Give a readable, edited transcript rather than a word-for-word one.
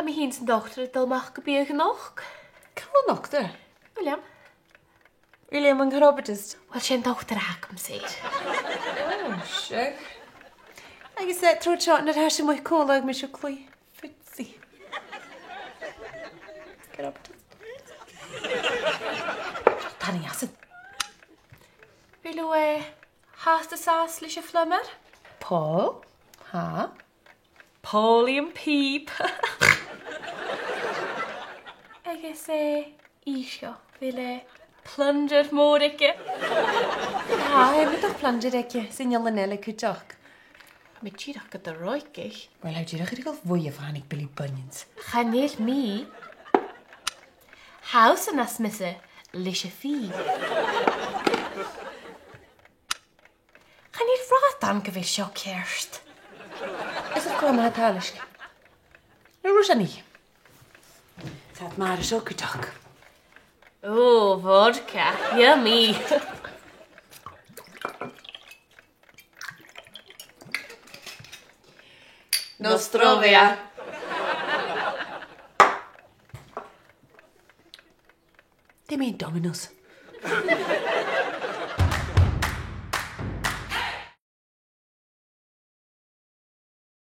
my hyn sy'n dochter dylmach gybiag yn och. Cael yn ochr? William. William yn carobydys? Wel, sy'n dochter ac am sydd. Oh, sure. Agus trwy'r tro yn yr hers yn mwy coleg, mae siw clwy ffitsi. Carobydys. Tanni asyn. Wilw has dy sas lys y flymer? Paul? Ha? Polly and Peep. Agus isio, fel plunger môr ege. Ha, mae doch plunger ege, sy'n iawn yn ele cwtioch. Mae gyrach gyda roigich. Wel, hau gyrach ydy gael fwy o fanig Billy Bunions. Chanel mi. Haws yn asmyse, lys y ffi. Chanel ffrad am gyfer sio kerst. Is het gewoon het huis? Hoe is dat niet? Zet maar eens ook toch. Oh, vodka. Yummy. Nostrovia. Dim een Domino's.